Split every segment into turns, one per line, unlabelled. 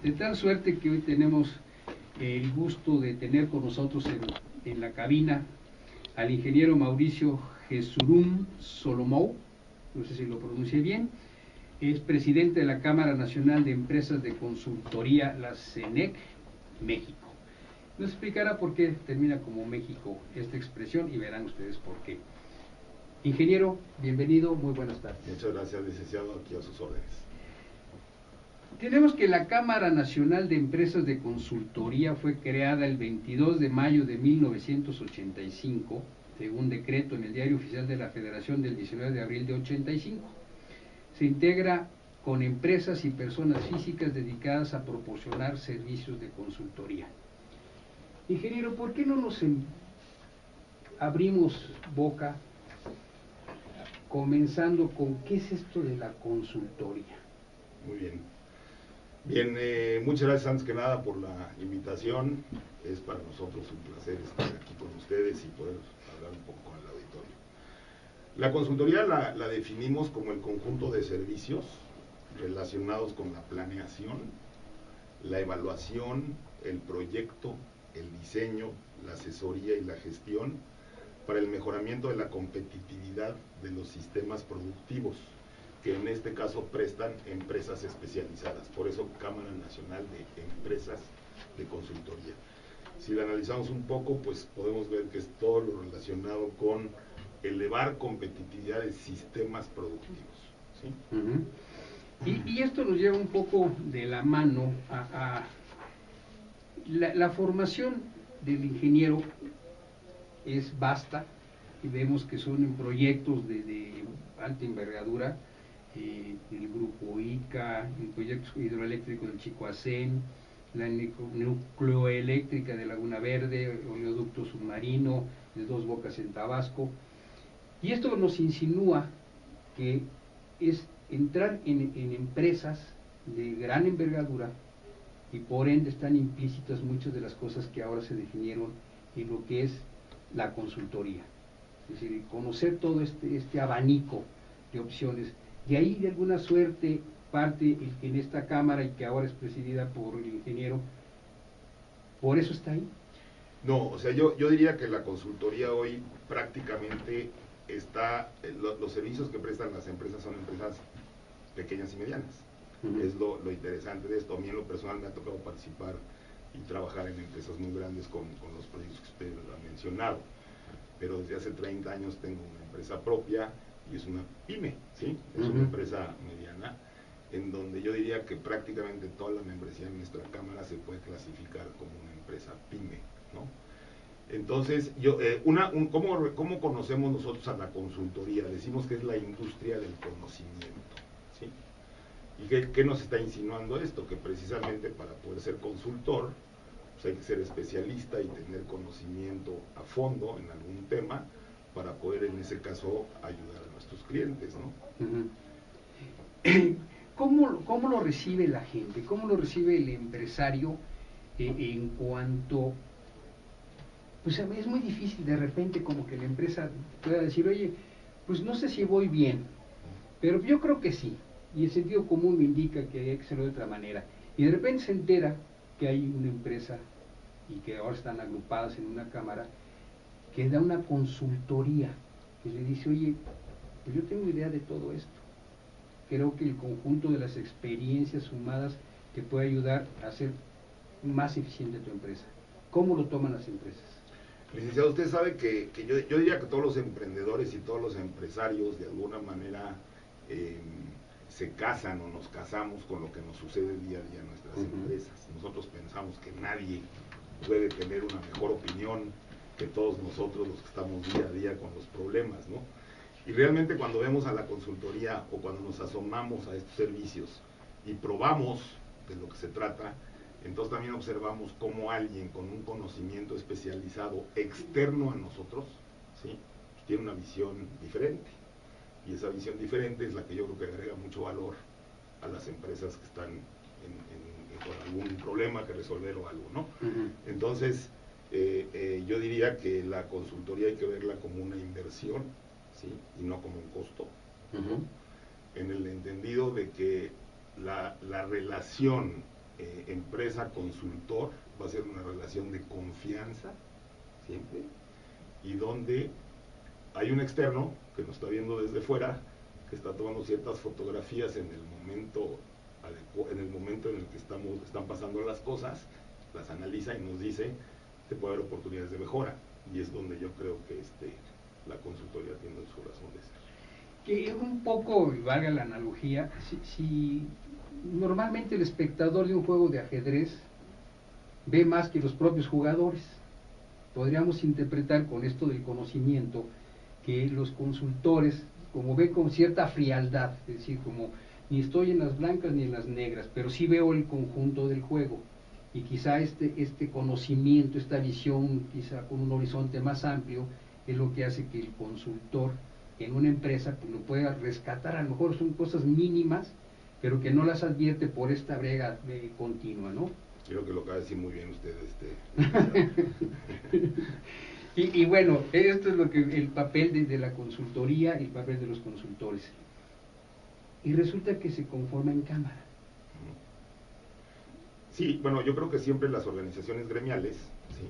De tal suerte que hoy tenemos el gusto de tener con nosotros en la cabina al ingeniero Mauricio Jesurún Solomou, no sé si lo pronuncié bien, es presidente de la Cámara Nacional de Empresas de Consultoría, la CENEC, México. Nos explicará por qué termina como México esta expresión y verán ustedes por qué. Ingeniero, bienvenido, muy buenas tardes.
Muchas gracias, licenciado, aquí a sus órdenes.
Tenemos que la Cámara Nacional de Empresas de Consultoría fue creada el 22 de mayo de 1985, según decreto en el Diario Oficial de la Federación del 19 de abril de 85. Se integra con empresas y personas físicas dedicadas a proporcionar servicios de consultoría. Ingeniero, ¿por qué no nos abrimos boca comenzando con qué es esto de la consultoría?
Muy bien. Bien, muchas gracias antes que nada por la invitación. Es para nosotros un placer estar aquí con ustedes y poder hablar un poco con el auditorio. La consultoría la definimos como el conjunto de servicios relacionados con la planeación, la evaluación, el proyecto, el diseño, la asesoría y la gestión para el mejoramiento de la competitividad de los sistemas productivos, que en este caso prestan empresas especializadas, por eso Cámara Nacional de Empresas de Consultoría. Si lo analizamos un poco, pues podemos ver que es todo lo relacionado con elevar competitividad de sistemas productivos, ¿sí?
Y esto nos lleva un poco de la mano a la formación del ingeniero es vasta, y vemos que son en proyectos de alta envergadura, el grupo ICA, el proyecto hidroeléctrico del Chicoacén, la nucleoeléctrica de Laguna Verde, oleoducto submarino de Dos Bocas en Tabasco. Y esto nos insinúa que es entrar en empresas de gran envergadura y por ende están implícitas muchas de las cosas que ahora se definieron en lo que es la consultoría. Es decir, conocer todo este abanico de opciones. De ahí, de alguna suerte, parte en esta Cámara, y que ahora es presidida por el ingeniero, ¿por eso está ahí?
No, o sea, yo diría que la consultoría hoy prácticamente está, los servicios que prestan las empresas son empresas pequeñas y medianas. Es lo interesante de esto. A mí en lo personal me ha tocado participar y trabajar en empresas muy grandes con los proyectos que ustedes han mencionado, pero desde hace 30 años tengo una empresa propia y es una pyme, ¿sí? Es una empresa mediana, en donde yo diría que prácticamente toda la membresía de nuestra Cámara se puede clasificar como una empresa pyme, ¿no? Entonces, ¿cómo conocemos nosotros a la consultoría? Decimos que es la industria del conocimiento, ¿sí? ¿Y qué nos está insinuando esto? Que precisamente para poder ser consultor, pues hay que ser especialista y tener conocimiento a fondo en algún tema para poder, en ese caso, ayudar a nuestros clientes, ¿no?
¿Cómo lo recibe la gente? ¿Cómo lo recibe el empresario en cuanto... Pues es muy difícil de repente como que la empresa pueda decir, oye, pues no sé si voy bien, pero yo creo que sí, y el sentido común me indica que hay que hacerlo de otra manera. Y de repente se entera que hay una empresa y que ahora están agrupadas en una cámara que da una consultoría, que le dice, oye, pues yo tengo idea de todo esto. Creo que el conjunto de las experiencias sumadas te puede ayudar a hacer más eficiente tu empresa. ¿Cómo lo toman las empresas?
Licenciado, usted sabe que yo diría que todos los emprendedores y todos los empresarios de alguna manera se casan o nos casamos con lo que nos sucede día a día en nuestras empresas. Nosotros pensamos que nadie puede tener una mejor opinión que todos nosotros los que estamos día a día con los problemas, ¿no? Y realmente cuando vemos a la consultoría o cuando nos asomamos a estos servicios y probamos de lo que se trata, entonces también observamos cómo alguien con un conocimiento especializado externo a nosotros, ¿sí?, tiene una visión diferente. Y esa visión diferente es la que yo creo que agrega mucho valor a las empresas que están con algún problema que resolver o algo, ¿no? Entonces, yo diría que la consultoría hay que verla como una inversión, ¿sí?, y no como un costo, en el entendido de que la relación empresa-consultor va a ser una relación de confianza, siempre, y donde hay un externo que nos está viendo desde fuera, que está tomando ciertas fotografías en el momento en el que están pasando las cosas, las analiza y nos dice que puede haber oportunidades de mejora, y es donde yo creo que la consultoría tiene su razón de ser.
Que un poco, valga la analogía, si normalmente el espectador de un juego de ajedrez ve más que los propios jugadores, podríamos interpretar con esto del conocimiento que los consultores, como ven con cierta frialdad, es decir, como ni estoy en las blancas ni en las negras, pero sí veo el conjunto del juego, y quizá este conocimiento, esta visión, quizá con un horizonte más amplio, es lo que hace que el consultor en una empresa pues, lo pueda rescatar. A lo mejor son cosas mínimas, pero que no las advierte por esta brega continua, ¿no?
Creo que lo acaba de decir muy bien usted.
Y bueno, esto es lo que el papel de la consultoría y el papel de los consultores. Y resulta que se conforma en cámara.
Sí, bueno, yo creo que siempre las organizaciones gremiales, ¿sí?,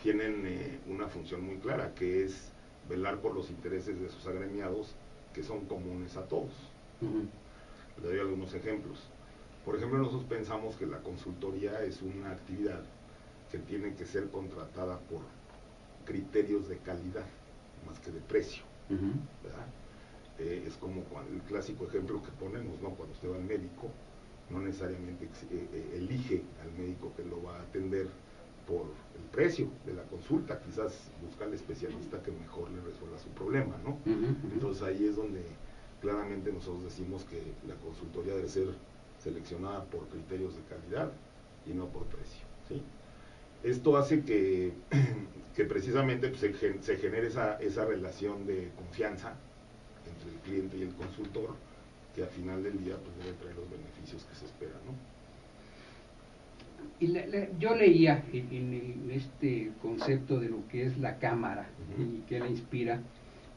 tienen una función muy clara, que es velar por los intereses de sus agremiados, que son comunes a todos. Le doy algunos ejemplos. Por ejemplo, nosotros pensamos que la consultoría es una actividad que tiene que ser contratada por criterios de calidad, más que de precio, ¿verdad? Es como el clásico ejemplo que ponemos, ¿no? Cuando usted va al médico, no necesariamente elige al médico que lo va a atender por el precio de la consulta, quizás busca al especialista que mejor le resuelva su problema, ¿no? Entonces ahí es donde claramente nosotros decimos que la consultoría debe ser seleccionada por criterios de calidad y no por precio, ¿sí? Esto hace que precisamente pues, se genere esa relación de confianza entre el cliente y el consultor, que al final del día pues, debe traer los beneficios que se esperan, ¿no?
Y yo leía en este concepto de lo que es la cámara y que la inspira,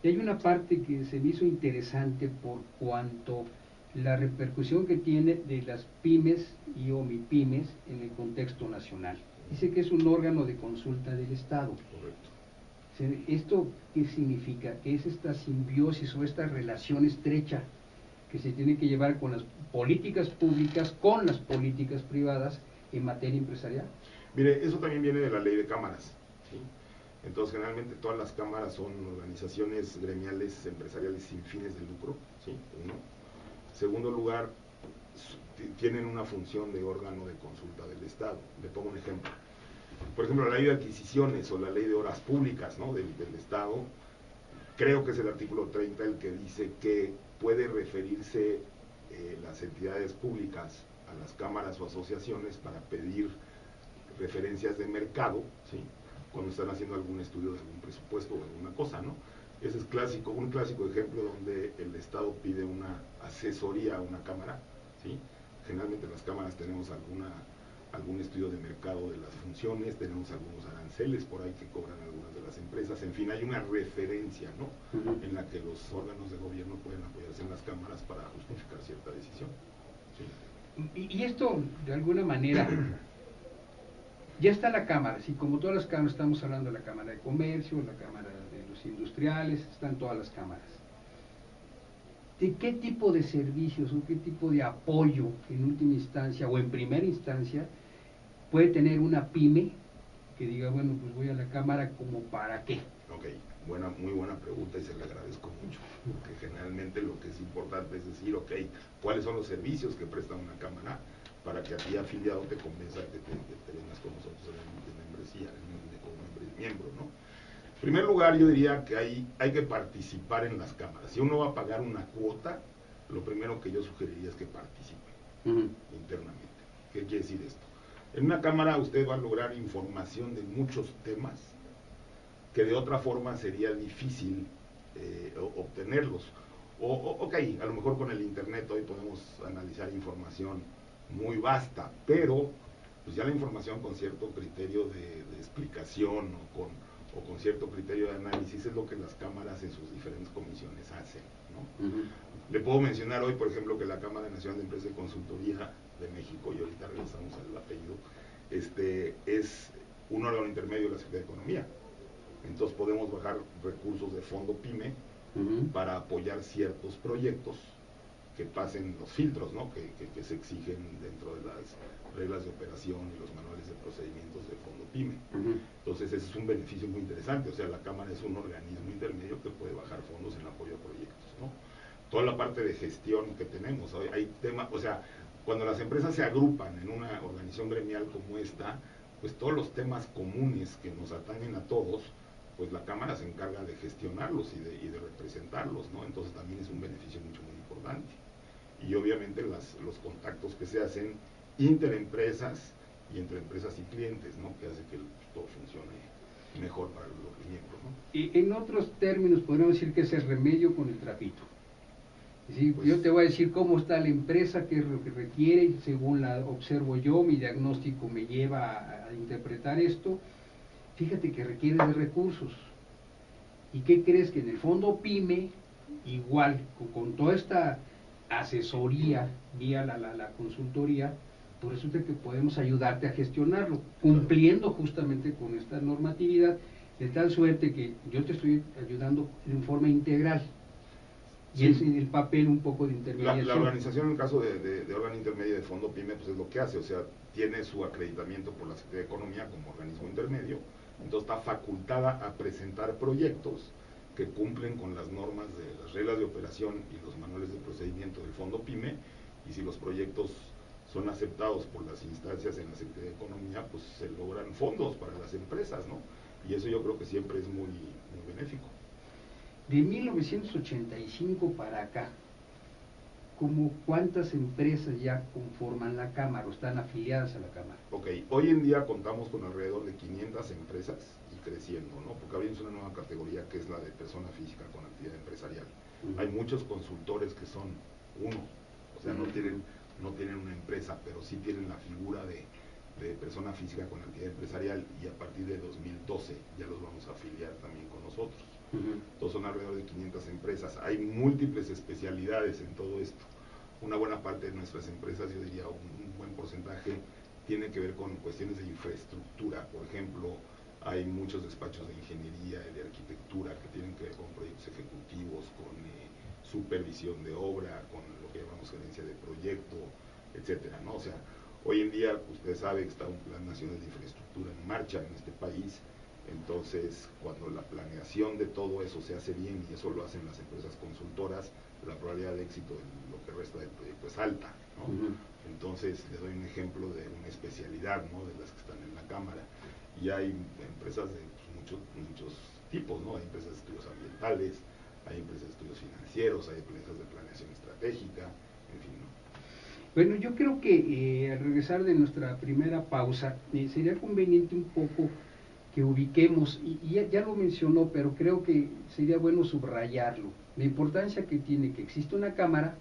y hay una parte que se me hizo interesante por cuanto la repercusión que tiene de las pymes y omipymes en el contexto nacional. Dice que es un órgano de consulta del Estado.
Correcto.
¿Esto qué significa? Que es esta simbiosis o esta relación estrecha que se tiene que llevar con las políticas públicas, con las políticas privadas en materia empresarial.
Mire, eso también viene de la ley de cámaras, ¿sí? Entonces, generalmente todas las cámaras son organizaciones gremiales empresariales sin fines de lucro, ¿sí? Uno. Segundo lugar, tienen una función de órgano de consulta del Estado. Le pongo un ejemplo. Por ejemplo, la ley de adquisiciones o la ley de obras públicas, ¿no?, del Estado, creo que es el artículo 30 el que dice que puede referirse las entidades públicas a las cámaras o asociaciones para pedir referencias de mercado, ¿sí?, cuando están haciendo algún estudio de algún presupuesto o alguna cosa, ¿no? Ese es un clásico ejemplo donde el Estado pide una asesoría a una cámara, ¿sí? Generalmente en las cámaras tenemos algún estudio de mercado de las funciones, tenemos algunos aranceles por ahí que cobran algunas de las empresas, en fin, hay una referencia, ¿no?, en la que los órganos de gobierno pueden apoyarse en las cámaras para justificar cierta decisión, ¿sí?
Y esto, de alguna manera, ya está la Cámara, sí, como todas las cámaras, estamos hablando de la Cámara de Comercio, la Cámara de los Industriales, están todas las cámaras. ¿De qué tipo de servicios o qué tipo de apoyo en última instancia o en primera instancia puede tener una pyme que diga, bueno, pues voy a la Cámara como para qué?
Ok, muy buena pregunta y se le agradezco mucho, porque generalmente lo que es importante es decir, ok, ¿cuáles son los servicios que presta una cámara para que a ti afiliado te convenza de que te vengas con nosotros en membresía, como miembro, ¿no? En primer lugar, yo diría que hay que participar en las cámaras. Si uno va a pagar una cuota, lo primero que yo sugeriría es que participe internamente. ¿Qué quiere decir esto? En una cámara usted va a lograr información de muchos temas que de otra forma sería difícil obtenerlos. Ok, a lo mejor con el internet hoy podemos analizar información muy vasta, pero pues ya la información con cierto criterio de explicación o con cierto criterio de análisis es lo que las cámaras en sus diferentes comisiones hacen, ¿no? Le puedo mencionar hoy, por ejemplo, que la Cámara Nacional de Empresas de Consultoría de México, y ahorita regresamos al apellido, es un órgano intermedio de la Secretaría de Economía. Entonces podemos bajar recursos de fondo PYME para apoyar ciertos proyectos que pasen los filtros, ¿no? que se exigen dentro de las reglas de operación y los manuales de procedimientos de fondo PYME. Entonces ese es un beneficio muy interesante, o sea, la Cámara es un organismo intermedio que puede bajar fondos en apoyo a proyectos, ¿no? Toda la parte de gestión que tenemos, hay temas, o sea, cuando las empresas se agrupan en una organización gremial como esta, pues todos los temas comunes que nos atañen a todos, pues la Cámara se encarga de gestionarlos y de representarlos, ¿no? Entonces también es un beneficio mucho muy importante. Y obviamente los contactos que se hacen interempresas y entre empresas y clientes, ¿no? Que hace que todo funcione mejor para los miembros, ¿no?
Y en otros términos podríamos decir que es el remedio con el trapito. ¿Sí?
Pues,
yo te voy a decir cómo está la empresa, qué es lo que requiere, según la observo yo, mi diagnóstico me lleva a interpretar esto. Fíjate que requiere de recursos. ¿Y qué crees? Que en el fondo PYME, igual, con toda esta asesoría vía la consultoría, pues resulta que podemos ayudarte a gestionarlo, cumpliendo justamente con esta normatividad, de tal suerte que yo te estoy ayudando en forma integral. Y es el papel un poco de intermediación.
La organización, en el caso de órgano intermedio de fondo PYME, pues es lo que hace, o sea, tiene su acreditamiento por la Secretaría de Economía como organismo intermedio, entonces está facultada a presentar proyectos que cumplen con las normas de las reglas de operación y los manuales de procedimiento del fondo PYME, y si los proyectos son aceptados por las instancias en la Secretaría de Economía, pues se logran fondos para las empresas, ¿no? Y eso yo creo que siempre es muy, muy benéfico.
De 1985 para acá, ¿cómo cuántas empresas ya conforman la Cámara o están afiliadas a la Cámara?
Ok, hoy en día contamos con alrededor de 500 empresas y creciendo, ¿no? Porque abrimos una nueva categoría que es la de persona física con actividad empresarial. Hay muchos consultores que son uno, o sea, no tienen una empresa, pero sí tienen la figura de persona física con actividad empresarial, y a partir de 2012 ya los vamos a afiliar también con nosotros. Entonces son alrededor de 500 empresas. Hay múltiples especialidades en todo esto. Una buena parte de nuestras empresas, yo diría un buen porcentaje, tiene que ver con cuestiones de infraestructura. Por ejemplo, hay muchos despachos de ingeniería y de arquitectura que tienen que ver con proyectos ejecutivos, con supervisión de obra, con lo que llamamos gerencia de proyecto, etcétera, ¿no? O sea, hoy en día usted sabe que está un Plan Nacional de Infraestructura en marcha en este país. Entonces, cuando la planeación de todo eso se hace bien, y eso lo hacen las empresas consultoras, la probabilidad de éxito en lo que resta del proyecto es alta, ¿no? Entonces, le doy un ejemplo de una especialidad, ¿no?, de las que están en la Cámara. Y hay empresas de muchos tipos, ¿no? Hay empresas de estudios ambientales, hay empresas de estudios financieros, hay empresas de planeación estratégica, en fin, ¿no?
Bueno, yo creo que al regresar de nuestra primera pausa, sería conveniente un poco que ubiquemos, y ya lo mencionó, pero creo que sería bueno subrayarlo, la importancia que tiene que existe una Cámara,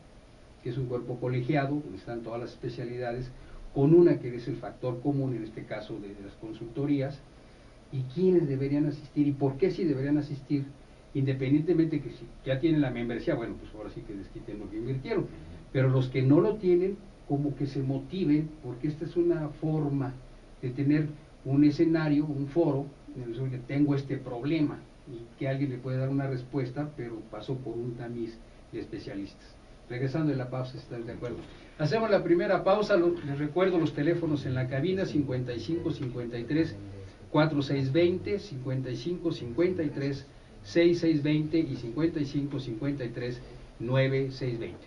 que es un cuerpo colegiado, donde están todas las especialidades, con una que es el factor común, en este caso de las consultorías, y quiénes deberían asistir, y por qué sí deberían asistir, independientemente que si ya tienen la membresía, bueno, pues ahora sí que desquiten lo que invirtieron, pero los que no lo tienen, como que se motiven, porque esta es una forma de tener un escenario, un foro, en el que tengo este problema, y que alguien le puede dar una respuesta, pero pasó por un tamiz de especialistas. Regresando de la pausa, ¿están de acuerdo? Hacemos la primera pausa. Les recuerdo los teléfonos en la cabina: 55 53 4620, 55 53 6620 y 55 53 9620.